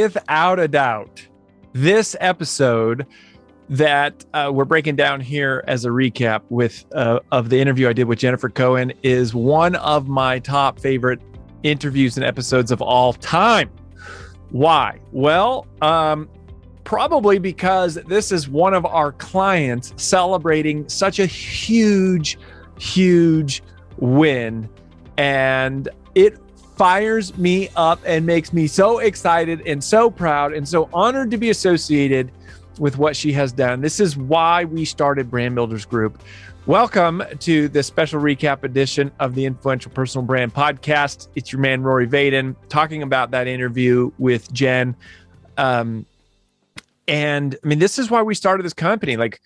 without a doubt, this episode that we're breaking down here as a recap of the interview I did with Jennifer Cohen is one of my top favorite interviews and episodes of all time. Why? Well, probably because this is one of our clients celebrating such a huge win, and it fires me up and makes me so excited and so proud and so honored to be associated with what she has done. This is why we started Brand Builders Group. Welcome to this special recap edition of the Influential Personal Brand Podcast. It's your man, Rory Vaden, talking about that interview with Jen. And I mean, this is why we started this company. Like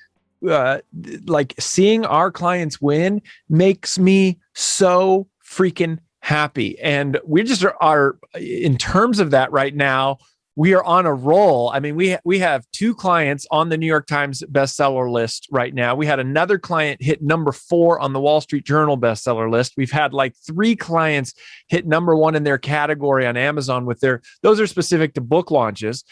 seeing our clients win makes me so freaking happy. And we just are in terms of that right now, we are on a roll. I mean, we have 2 clients on the New York Times bestseller list right now. We had another client hit number 4 on the Wall Street Journal bestseller list. We've had like 3 clients hit number 1 in their category on Amazon those are specific to book launches.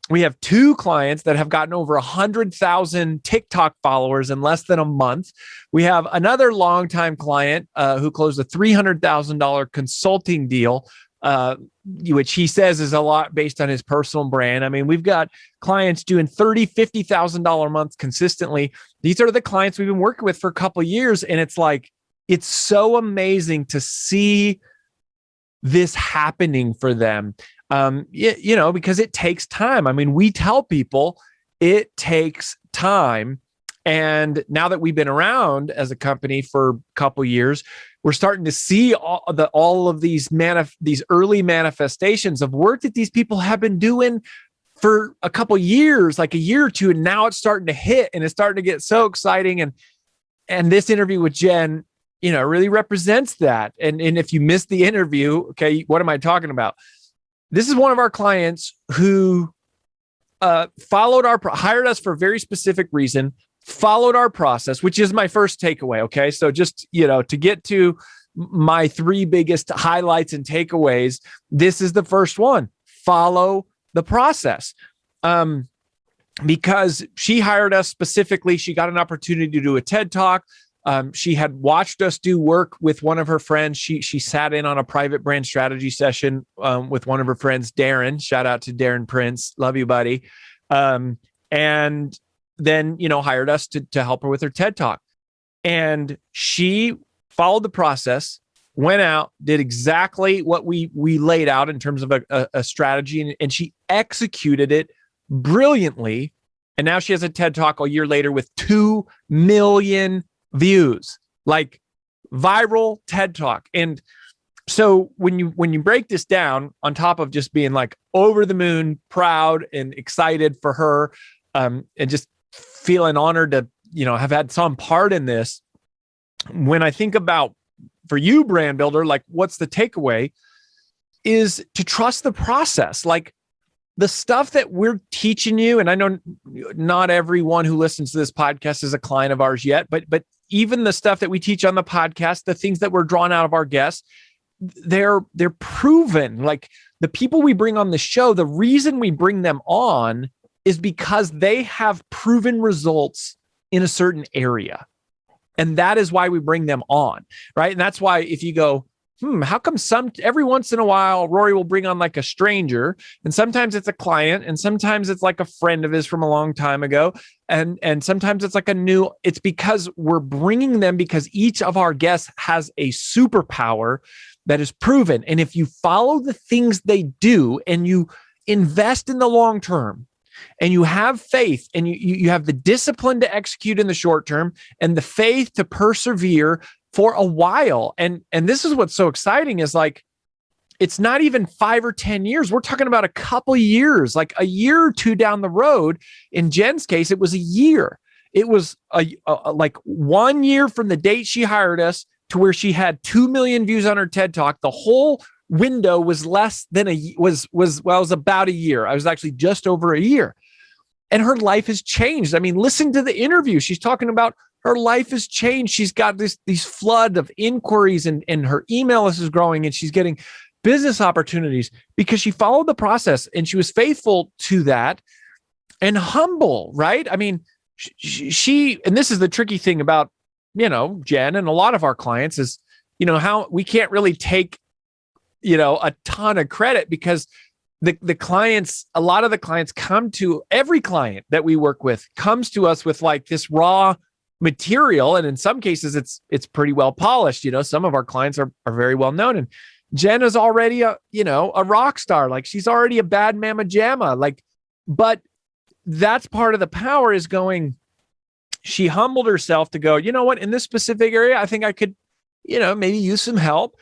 We have 2 clients that have gotten over 100,000 TikTok followers in less than a month. We have another longtime client who closed a $300,000 consulting deal, which he says is a lot based on his personal brand. I mean, we've got clients doing $30,000, $50,000 a month consistently. These are the clients we've been working with for a couple of years. And it's so amazing to see this happening for them. Because it takes time. I mean, we tell people it takes time. And now that we've been around as a company for a couple of years, we're starting to see all of these early manifestations of work that these people have been doing for a couple of years, like a year or 2, and now it's starting to hit and it's starting to get so exciting. And this interview with Jen, really represents that. And if you missed the interview, okay, what am I talking about? This is one of our clients who hired us for a very specific reason, followed our process, which is my first takeaway. Okay. So just, to get to my 3 biggest highlights and takeaways, this is the first one: follow the process. Because she hired us specifically, she got an opportunity to do a TED Talk. She had watched us do work with one of her friends. She sat in on a private brand strategy session with one of her friends, Darren. Shout out to Darren Prince. Love you, buddy. And then, hired us to help her with her TED Talk. And she followed the process, went out, did exactly what we laid out in terms of a strategy, and she executed it brilliantly. And now she has a TED Talk a year later with 2 million views, like viral TED Talk. And so when you break this down, on top of just being like over the moon, proud and excited for her, and just feeling honored to, have had some part in this. When I think about, for you, brand builder, like what's the takeaway is to trust the process. Like the stuff that we're teaching you, and I know not everyone who listens to this podcast is a client of ours yet, but even the stuff that we teach on the podcast, the things that we're drawn out of our guests, they're proven. Like the people we bring on the show, the reason we bring them on is because they have proven results in a certain area. And that is why we bring them on, right? And that's why if you go, how come every once in a while, Rory will bring on like a stranger, and sometimes it's a client, and sometimes it's like a friend of his from a long time ago. And sometimes it's like it's because we're bringing them because each of our guests has a superpower that is proven. And if you follow the things they do and you invest in the long term, and you have faith, and you have the discipline to execute in the short term and the faith to persevere for a while. And this is what's so exciting is like, it's not even 5 or 10 years. We're talking about a couple years, like a year or 2 down the road. In Jen's case, it was a year. It was like 1 year from the date she hired us to where she had 2 million views on her TED Talk. The whole window was was about a year. I was actually just over a year. And her life has changed. I mean, listen to the interview. She's talking about her life has changed. She's got these flood of inquiries, and her email list is growing, and she's getting business opportunities because she followed the process and she was faithful to that and humble, right? I mean, she and this is the tricky thing about, Jen and a lot of our clients is, how we can't really take, a ton of credit because the clients, a lot of the clients every client that we work with comes to us with like this raw material. And in some cases it's pretty well polished. Some of our clients are very well known, and Jen is already a rock star. Like she's already a bad mama jamma. Like, but that's part of the power is going, she humbled herself to go, you know what, in this specific area, I think I could, maybe use some help,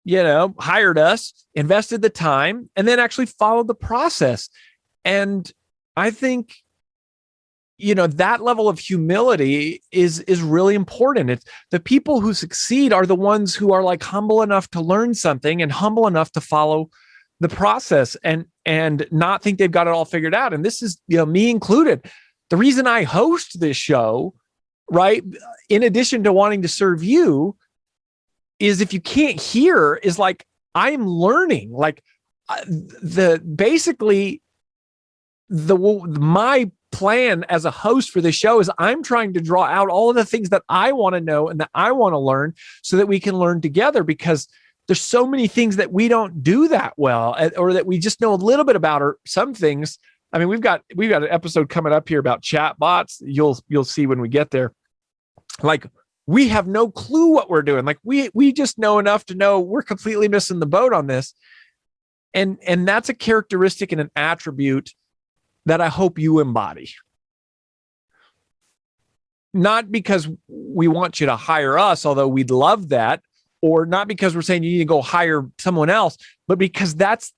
hired us, invested the time, and then actually followed the process. And I think, that level of humility is really important. It's the people who succeed are the ones who are like humble enough to learn something and humble enough to follow the process and not think they've got it all figured out. And this is, me included. The reason I host this show, right, in addition to wanting to serve you, is if you can't hear, is like I'm learning. Like my plan as a host for the show is I'm trying to draw out all of the things that I want to know and that I want to learn so that we can learn together, because there's so many things that we don't do that well, or that we just know a little bit about, or some things. I mean, we've got an episode coming up here about chat bots. You'll see when we get there. Like we have no clue what we're doing. Like we just know enough to know we're completely missing the boat on this. And that's a characteristic and an attribute that I hope you embody. Not because we want you to hire us, although we'd love that, or not because we're saying you need to go hire someone else, but because that's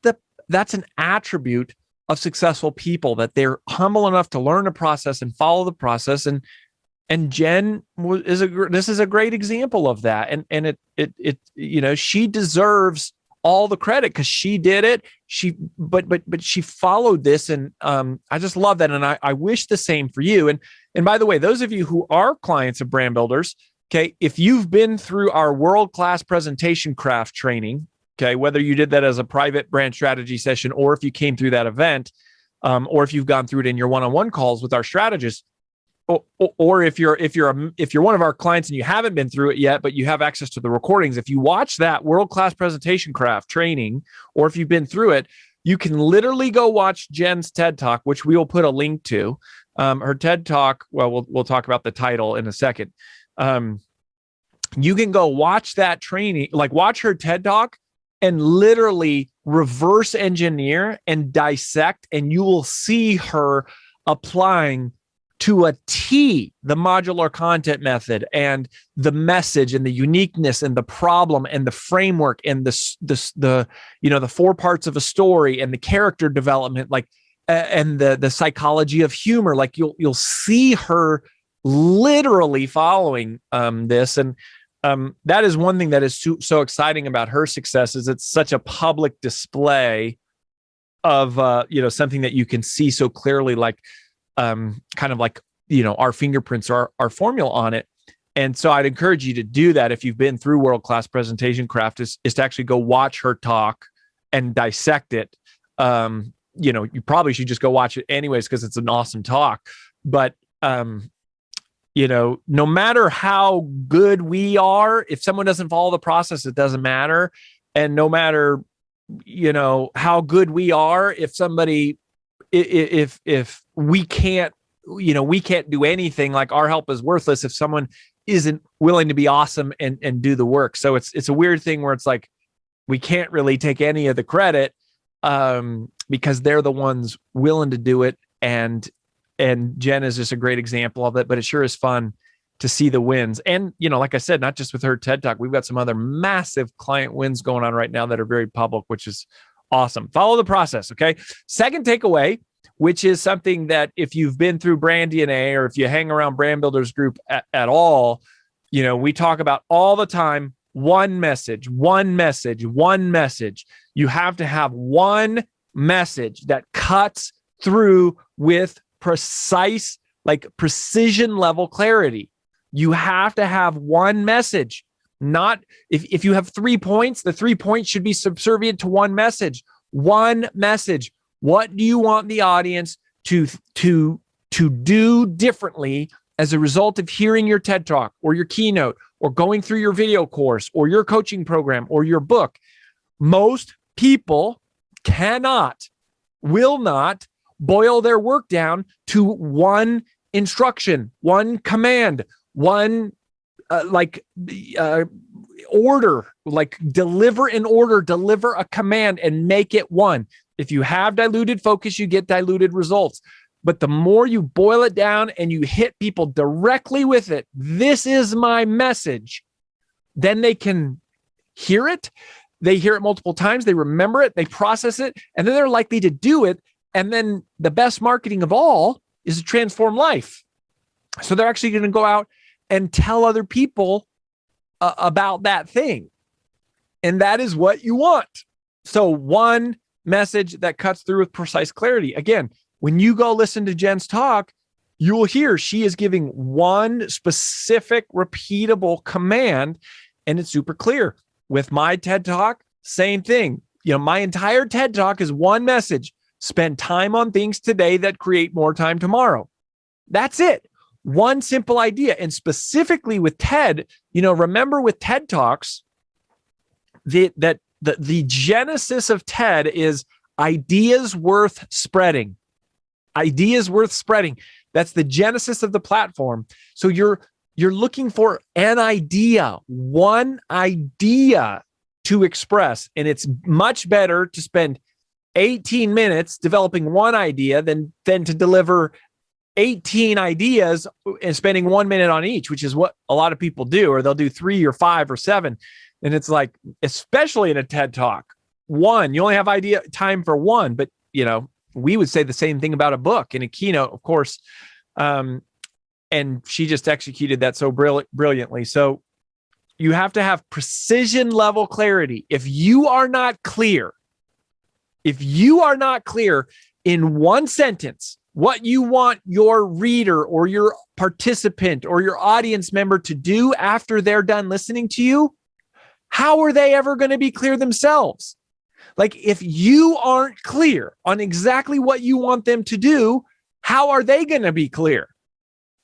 an attribute of successful people, that they're humble enough to learn a process and follow the process. And Jen this is a great example of that. And it she deserves all the credit because she did it. But she followed this, and I just love that. And I wish the same for you. And by the way, those of you who are clients of Brand Builders, okay, if you've been through our world-class presentation craft training, okay, whether you did that as a private brand strategy session or if you came through that event, or if you've gone through it in your one-on-one calls with our strategists, or if you're one of our clients and you haven't been through it yet, but you have access to the recordings, if you watch that world-class presentation craft training, or if you've been through it, you can literally go watch Jen's TED Talk, which we will put a link to. Her TED Talk, well, we'll talk about the title in a second. You can go watch that training, like watch her TED Talk and literally reverse engineer and dissect, and you will see her applying to a T the modular content method and the message and the uniqueness and the problem and the framework and the 4 parts of a story and the character development, like and the psychology of humor. Like you'll see her literally following this. And that is one thing that is so exciting about her success, is it's such a public display of something that you can see so clearly, like kind of like our fingerprints are our formula on it. And so I'd encourage you to do that if you've been through world-class presentation craft, is to actually go watch her talk and dissect it. You probably should just go watch it anyways because it's an awesome talk. But no matter how good we are, if someone doesn't follow the process, it doesn't matter. And no matter, how good we are, if somebody, if we can't, we can't do anything, like our help is worthless if someone isn't willing to be awesome and do the work. So it's a weird thing where it's like, we can't really take any of the credit because they're the ones willing to do it. And Jen is just a great example of it, but it sure is fun to see the wins. And, like I said, not just with her TED Talk, we've got some other massive client wins going on right now that are very public, which is awesome. Follow the process. Okay. Second takeaway, which is something that if you've been through Brand DNA or if you hang around Brand Builders Group at all, we talk about all the time, one message. You have to have one message that cuts through with precise, like precision level clarity. You have to have one message. Not if you have 3 points, the 3 points should be subservient to one message. One message. What do you want the audience to do differently as a result of hearing your TED Talk or your keynote or going through your video course or your coaching program or your book? Most people will not boil their work down to one instruction, one command, one order, like deliver an order, deliver a command and make it one. If you have diluted focus, you get diluted results. But the more you boil it down and you hit people directly with it, this is my message, then they can hear it. They hear it multiple times. They remember it. They process it. And then they're likely to do it. And then the best marketing of all is to transform life. So they're actually going to go out and tell other people about that thing. And that is what you want. So one message that cuts through with precise clarity. Again, when you go listen to Jen's talk, you will hear she is giving one specific, repeatable command, and it's super clear. With my TED Talk, same thing. My entire TED Talk is one message. Spend time on things today that create more time tomorrow. That's it. One simple idea. And specifically with TED, remember with TED Talks, the genesis of TED is ideas worth spreading. Ideas worth spreading. That's the genesis of the platform. So you're looking for an idea, one idea to express. And it's much better to spend 18 minutes developing one idea than to deliver 18 ideas and spending 1 minute on each, which is what a lot of people do, or they'll do 3 or 5 or 7. And it's like, especially in a TED Talk, one, you only have time for one, but we would say the same thing about a book in a keynote, of course. And she just executed that so brilliantly. So you have to have precision level clarity. If you are not clear in one sentence, what you want your reader or your participant or your audience member to do after they're done listening to you, how are they ever going to be clear themselves? Like, if you aren't clear on exactly what you want them to do, how are they going to be clear?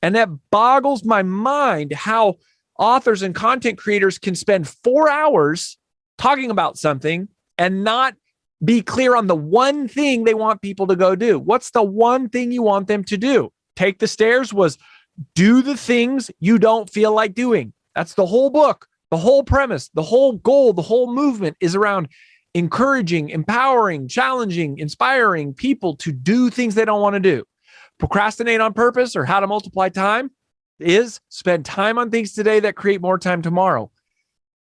And that boggles my mind how authors and content creators can spend 4 hours talking about something and not be clear on the one thing they want people to go do. What's the one thing you want them to do? Take the Stairs was do the things you don't feel like doing. That's the whole book, the whole premise, the whole goal, the whole movement is around encouraging, empowering, challenging, inspiring people to do things they don't want to do. Procrastinate on purpose, or how to multiply time, is spend time on things today that create more time tomorrow.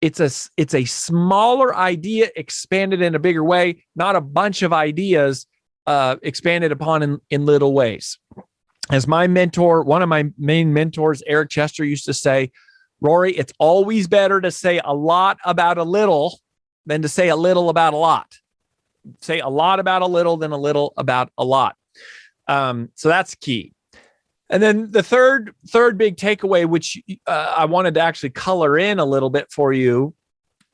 It's a smaller idea expanded in a bigger way, not a bunch of ideas expanded upon in little ways. As my mentor, one of my main mentors, Eric Chester, used to say, Rory, it's always better to say a lot about a little than to say a little about a lot. Say a lot about a little than a little about a lot. So that's key. And then the third big takeaway, which I wanted to actually color in a little bit for you,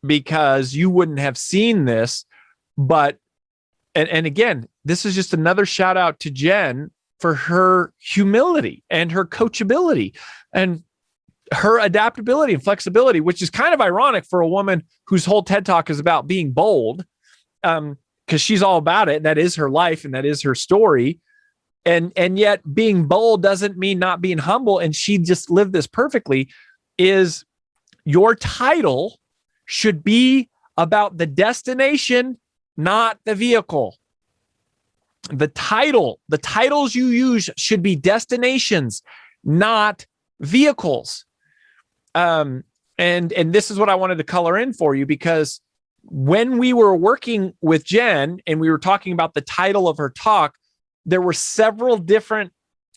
because you wouldn't have seen this, but, and again, this is just another shout out to Jen for her humility and her coachability and her adaptability and flexibility, which is kind of ironic for a woman whose whole TED Talk is about being bold, because she's all about it. That is her life and that is her story. And yet being bold doesn't mean not being humble. And she just lived this perfectly. Is your title should be about the destination, not the vehicle. The titles you use should be destinations, not vehicles. And this is what I wanted to color in for you, because when we were working with Jen and we were talking about the title of her talk, there were several different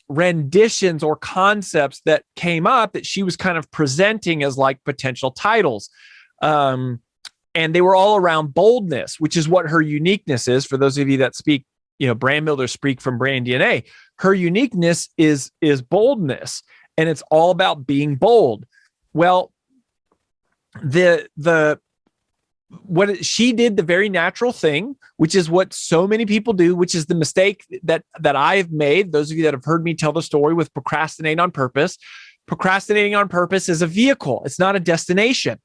renditions or concepts that came up that she was kind of presenting as like potential titles. And they were all around boldness, which is what her uniqueness is. For those of you that speak, brand builders speak from brand DNA, her uniqueness is boldness, and it's all about being bold. Well, the what she did, the very natural thing, which is what so many people do, which is the mistake that I've made. Those of you that have heard me tell the story with procrastinating on purpose. Procrastinating on purpose is a vehicle. It's not a destination.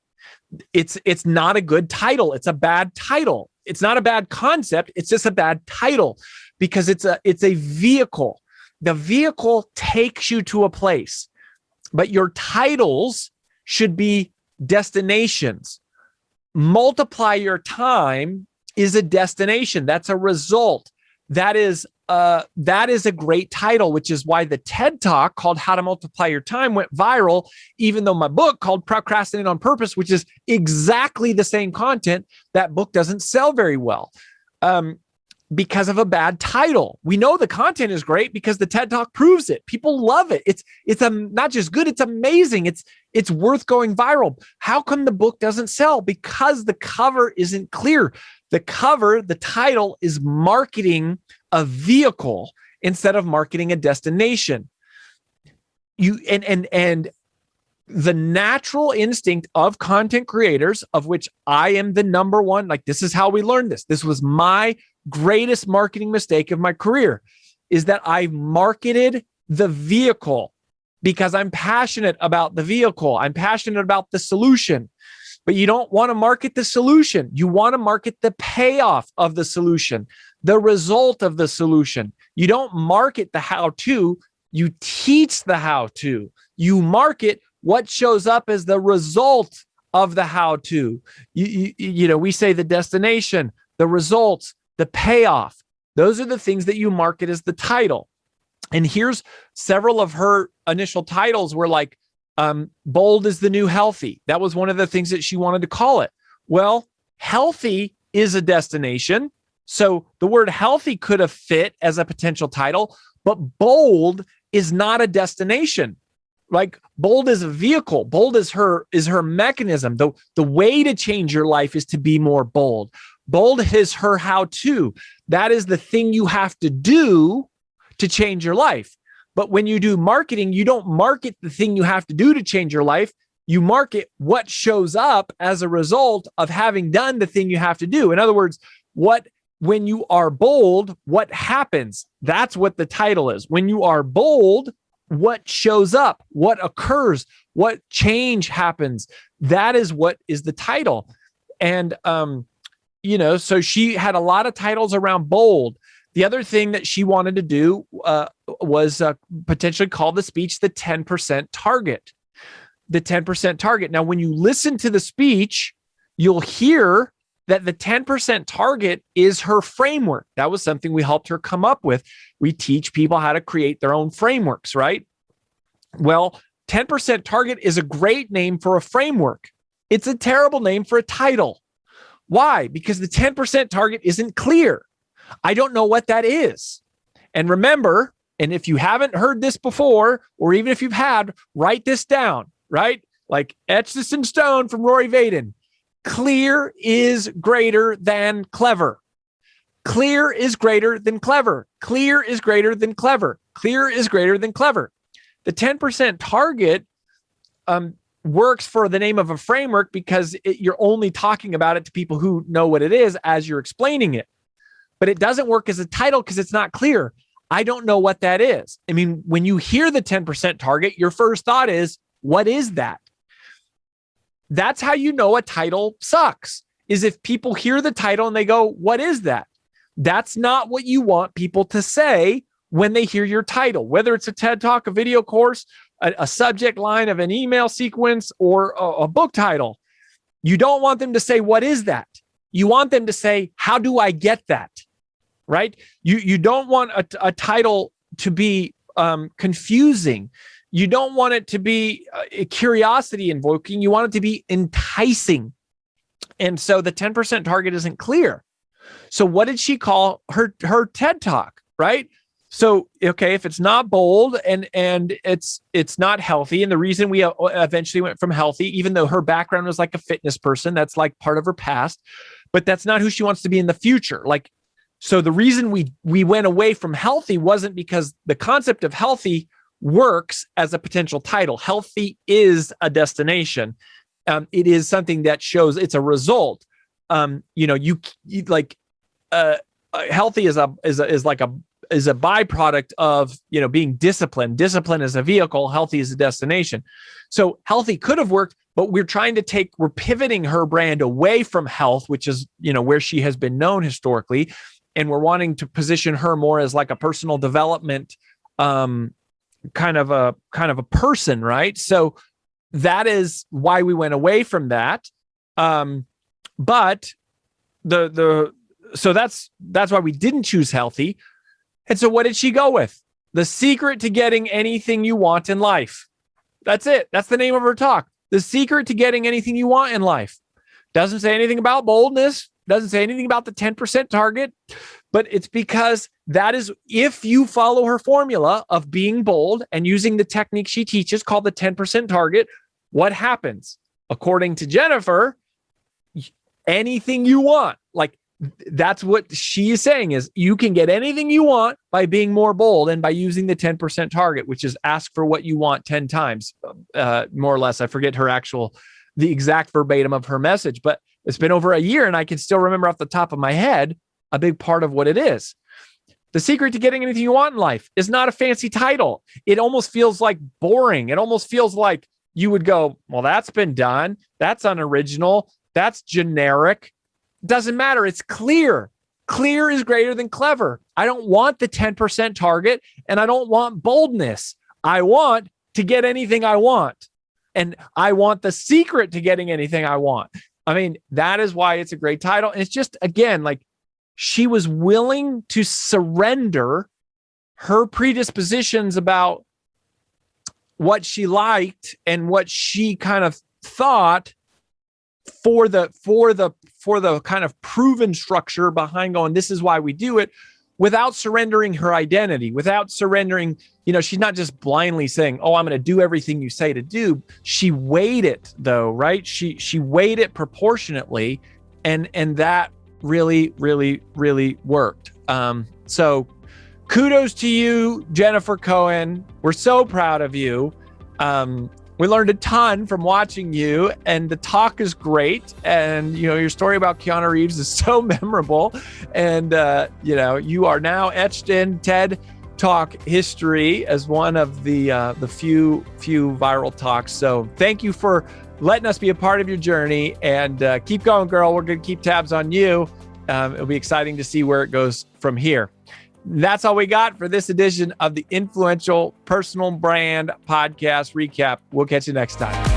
It's not a good title. It's a bad title. It's not a bad concept. It's just a bad title because it's a vehicle. The vehicle takes you to a place, but your titles should be destinations. Multiply your time is a destination. That's a result. That is a great title, which is why the TED Talk called How to Multiply Your Time went viral, even though my book called Procrastinate on Purpose, which is exactly the same content, that book doesn't sell very well because of a bad title. We know the content is great because the TED Talk proves it. People love it. It's not just good, it's amazing. It's worth going viral. How come the book doesn't sell? Because the cover isn't clear. The title is marketing a vehicle instead of marketing a destination. And the natural instinct of content creators, of which I am the number one, like this is how we learned this. This was my greatest marketing mistake of my career, is that I marketed the vehicle because I'm passionate about the vehicle. I'm passionate about the solution. But you don't want to market the solution. You want to market the payoff of the solution, the result of the solution. You don't market the how-to, you teach the how-to. You market what shows up as the result of the how-to. We say the destination, the results, the payoff. Those are the things that you market as the title. And here's several of her initial titles were like, bold is the new healthy. That was one of the things that she wanted to call it. Well, healthy is a destination. So the word healthy could have fit as a potential title, but bold is not a destination. Like bold is a vehicle. Bold is her mechanism. The way to change your life is to be more bold. Bold is her how-to. That is the thing you have to do to change your life. But when you do marketing, you don't market the thing you have to do to change your life. You market what shows up as a result of having done the thing you have to do. In other words, when you are bold, what happens? That's what the title is. When you are bold, what shows up, what occurs, what change happens? That is what is the title. And, so she had a lot of titles around bold. The other thing that she wanted to do was potentially call the speech the 10% target. The 10% target. Now, when you listen to the speech, you'll hear that the 10% target is her framework. That was something we helped her come up with. We teach people how to create their own frameworks, right? Well, 10% target is a great name for a framework. It's a terrible name for a title. Why? Because the 10% target isn't clear. I don't know what that is. And remember, and if you haven't heard this before, or even if you've had, write this down, right? Like etch this in stone from Rory Vaden. Clear is greater than clever. Clear is greater than clever. Clear is greater than clever. Clear is greater than clever. The 10% target works for the name of a framework because you're only talking about it to people who know what it is as you're explaining it. But it doesn't work as a title because it's not clear. I don't know what that is. I mean, when you hear the 10% target, your first thought is, what is that? That's how you know a title sucks, is if people hear the title and they go, what is that? That's not what you want people to say when they hear your title, whether it's a TED Talk, a video course, a subject line of an email sequence, or a book title. You don't want them to say, what is that? You want them to say, how do I get that? Right? You don't want a title to be confusing. You don't want it to be curiosity invoking. You want it to be enticing. And so the 10% target isn't clear. So what did she call her TED Talk, right? So, okay, if it's not bold and it's not healthy, and the reason we eventually went from healthy, even though her background was like a fitness person, that's like part of her past, but that's not who she wants to be in the future. Like, so the reason we went away from healthy wasn't because the concept of healthy works as a potential title. Healthy is a destination. It is something that shows it's a result. You like healthy is a byproduct of being disciplined. Discipline is a vehicle. Healthy is a destination. So healthy could have worked, but we're pivoting her brand away from health, which is where she has been known historically, and we're wanting to position her more as like a personal development kind of a person, right? So that is why we went away from that. But so that's why we didn't choose healthy. And so what did she go with? The secret to getting anything you want in life. That's it. That's the name of her talk. The secret to getting anything you want in life. Doesn't say anything about boldness. Doesn't say anything about the 10% target. But it's because that is, if you follow her formula of being bold and using the technique she teaches called the 10% target, what happens? According to Jennifer, anything you want. Like, that's what she is saying, is you can get anything you want by being more bold and by using the 10% target, which is ask for what you want 10 times, more or less. I forget the exact verbatim of her message, but it's been over a year and I can still remember off the top of my head a big part of what it is. The secret to getting anything you want in life is not a fancy title. It almost feels like boring. It almost feels like you would go, well, that's been done. That's unoriginal. That's generic. Doesn't matter. It's clear. Clear is greater than clever. I don't want the 10% target and I don't want boldness. I want to get anything I want. And I want the secret to getting anything I want. I mean, that is why it's a great title. And it's just, again, like she was willing to surrender her predispositions about what she liked and what she kind of thought for the kind of proven structure behind going, this is why we do it, without surrendering her identity, without surrendering, she's not just blindly saying, oh, I'm going to do everything you say to do. She weighed it though, right? She weighed it proportionately. And that really, really, really worked. So kudos to you, Jennifer Cohen. We're so proud of you. We learned a ton from watching you, and the talk is great. And, your story about Keanu Reeves is so memorable. And, you are now etched in TEDTalk history as one of the few viral talks. So thank you for letting us be a part of your journey, and keep going, girl. We're going to keep tabs on you. It'll be exciting to see where it goes from here. That's all we got for this edition of the Influential Personal Brand Podcast Recap. We'll catch you next time.